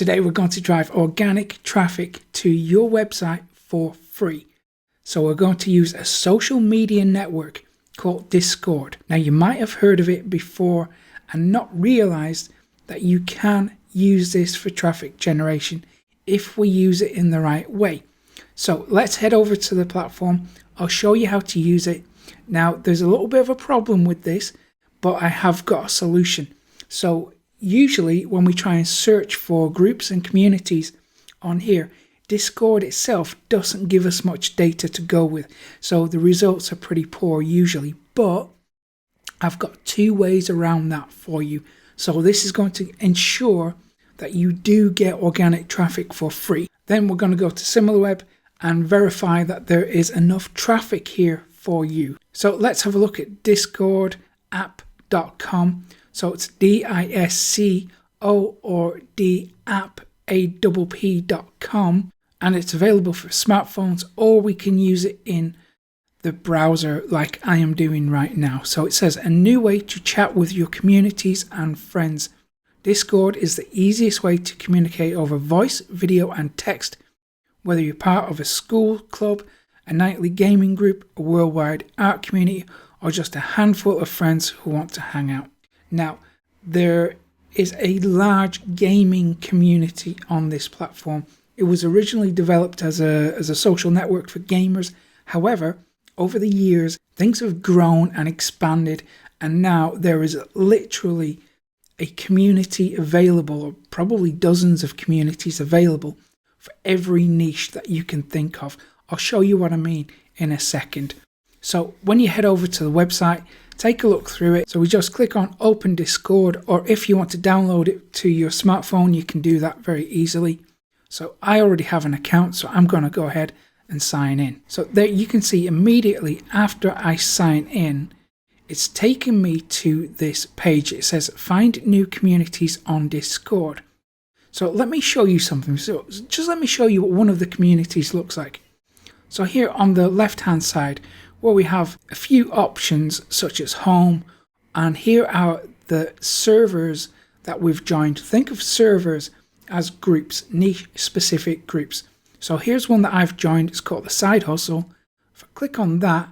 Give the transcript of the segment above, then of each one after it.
Today we're going to drive organic traffic to your website for free. So we're going to use a social media network called Discord. Now you might have heard of it before and not realized that you can use this for traffic generation if we use it in the right way. So let's head over to the platform. I'll show you how to use it. Now there's a little bit of a problem with this, but I have got a solution. So usually when we try and search for groups and communities on here, Discord itself doesn't give us much data to go with. So the results are pretty poor usually, but I've got two ways around that for you. So this is going to ensure that you do get organic traffic for free. Then we're going to go to SimilarWeb and verify that there is enough traffic here for you. So let's have a look at discordapp.com. So it's DISCO or DAPP.com, and it's available for smartphones, or we can use it in the browser like I am doing right now. So it says a new way to chat with your communities and friends. Discord is the easiest way to communicate over voice, video and text, whether you're part of a school club, a nightly gaming group, a worldwide art community, or just a handful of friends who want to hang out. Now, there is a large gaming community on this platform. It was originally developed as a social network for gamers. However, over the years, things have grown and expanded, and now there is literally a community available, or probably dozens of communities available for every niche that you can think of. I'll show you what I mean in a second. So when you head over to the website, take a look through it. So we just click on Open Discord, or if you want to download it to your smartphone, you can do that very easily. So I already have an account, so I'm going to go ahead and sign in. So there you can see immediately after I sign in, it's taken me to this page. It says find new communities on Discord. So let me show you something. So just let me show you what one of the communities looks like. So here on the left hand side, where we have a few options such as home, and here are the servers that we've joined. Think of servers as groups, niche specific groups. So here's one that I've joined. It's called the Side Hustle. If I click on that,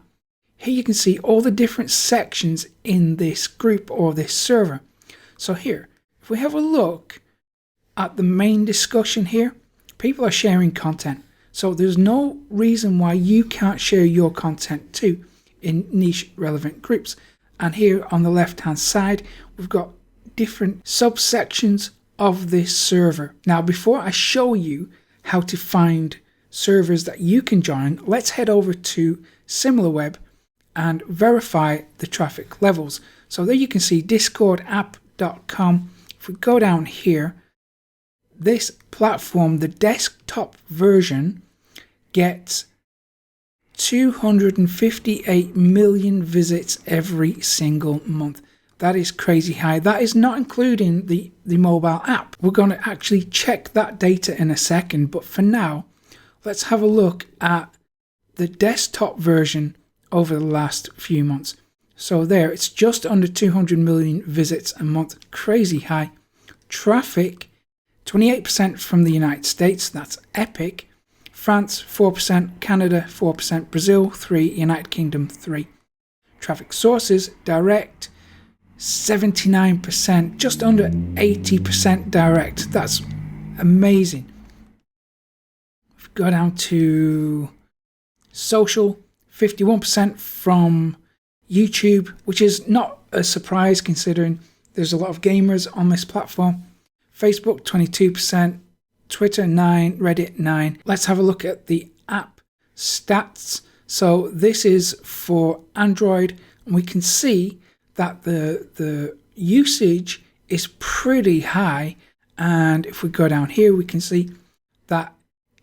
here you can see all the different sections in this group or this server. So here, if we have a look at the main discussion here, people are sharing content. So there's no reason why you can't share your content too in niche relevant groups. And here on the left hand side, we've got different subsections of this server. Now, before I show you how to find servers that you can join, let's head over to SimilarWeb and verify the traffic levels. So there you can see discordapp.com. If we go down here, this platform, the desktop version, gets 258 million visits every single month. That is crazy high. That is not including the mobile app. We're going to actually check that data in a second, but for now, let's have a look at the desktop version over the last few months. So there, it's just under 200 million visits a month. Crazy high. Traffic, 28% from the United States. That's epic. France, 4%. Canada, 4%. Brazil, 3%. United Kingdom, 3%. Traffic sources, direct, 79%. Just under 80% direct. That's amazing. If we go down to social, 51% from YouTube, which is not a surprise considering there's a lot of gamers on this platform. Facebook, 22%, Twitter, 9%, Reddit, 9%. Let's have a look at the app stats. So this is for Android, and we can see that the usage is pretty high. And if we go down here, we can see that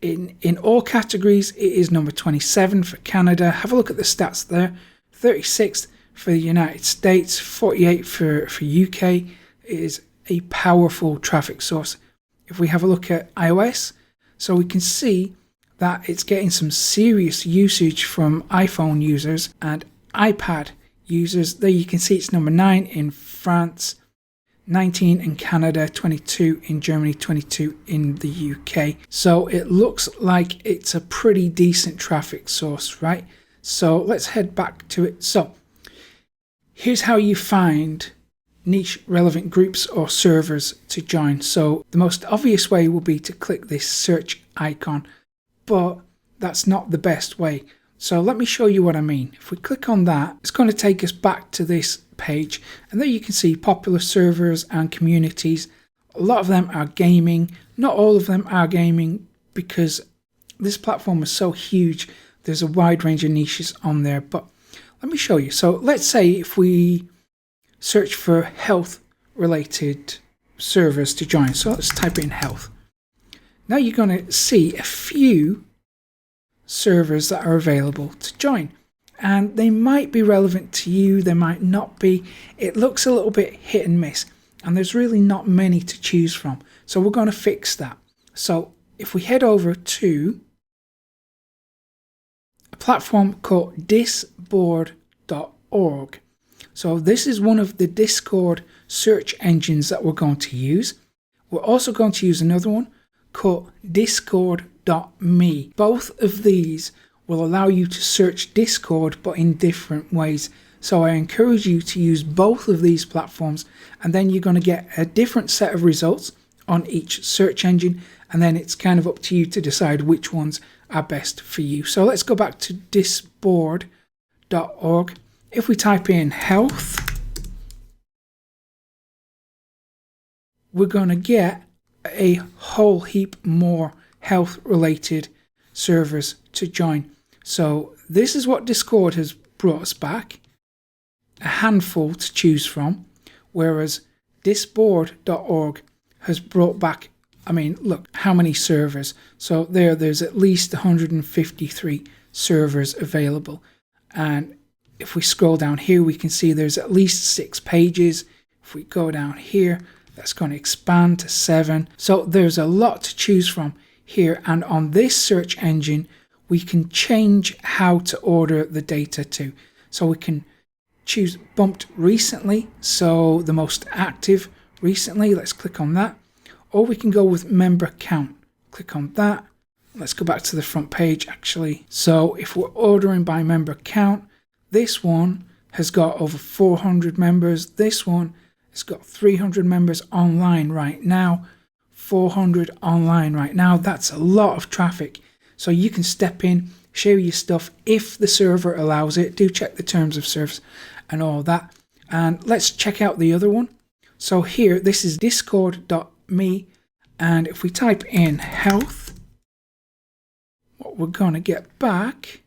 in all categories, it is number 27 for Canada. Have a look at the stats there. 36th for the United States, 48 for UK. It is a powerful traffic source. If we have a look at iOS, so we can see that it's getting some serious usage from iPhone users and iPad users. There you can see it's number 9 in France, 19 in Canada, 22 in Germany, 22 in the UK. So it looks like it's a pretty decent traffic source, right? So let's head back to it. So here's how you find niche relevant groups or servers to join. So the most obvious way will be to click this search icon, but that's not the best way. So let me show you what I mean. If we click on that, it's going to take us back to this page, and there you can see popular servers and communities. A lot of them are gaming. Not all of them are gaming because this platform is so huge. There's a wide range of niches on there, but let me show you. So let's say if we search for health related servers to join. So let's type in health. Now you're going to see a few servers that are available to join, and they might be relevant to you, they might not be. It looks a little bit hit and miss, and there's really not many to choose from. So we're going to fix that. So if we head over to a platform called disboard.org. So this is one of the Discord search engines that we're going to use. We're also going to use another one called discord.me. Both of these will allow you to search Discord, but in different ways. So I encourage you to use both of these platforms, and then you're going to get a different set of results on each search engine, and then it's kind of up to you to decide which ones are best for you. So let's go back to disboard.org. If we type in health, we're going to get a whole heap more health related servers to join. So this is what Discord has brought us back, a handful to choose from, whereas disboard.org has brought back, I mean, look how many servers. So there's at least 153 servers available, and if we scroll down here we can see there's at least 6 pages. If we go down here, that's going to expand to 7. So there's a lot to choose from here, and on this search engine we can change how to order the data to. So we can choose bumped recently, so the most active recently, let's click on that. Or we can go with member count, click on that. Let's go back to the front page actually. So if we're ordering by member count, this one has got over 400 members, this one it's got 300 members online right now, 400 online right now. That's a lot of traffic. So you can step in, share your stuff if the server allows it. Do check the terms of service and all that. And let's check out the other one. So here, this is discord.me. And if we type in health, what we're going to get back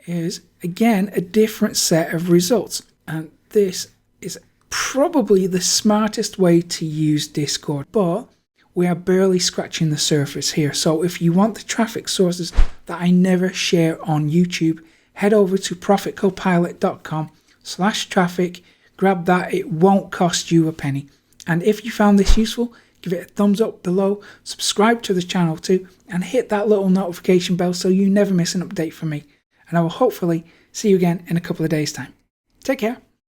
is, again, a different set of results. And this is probably the smartest way to use Discord, but we are barely scratching the surface here. So if you want the traffic sources that I never share on YouTube, head over to profitcopilot.com/traffic, grab that. It won't cost you a penny. And if you found this useful, give it a thumbs up below, subscribe to the channel too, and hit that little notification bell so you never miss an update from me. And I will hopefully see you again in a couple of days' time. Take care.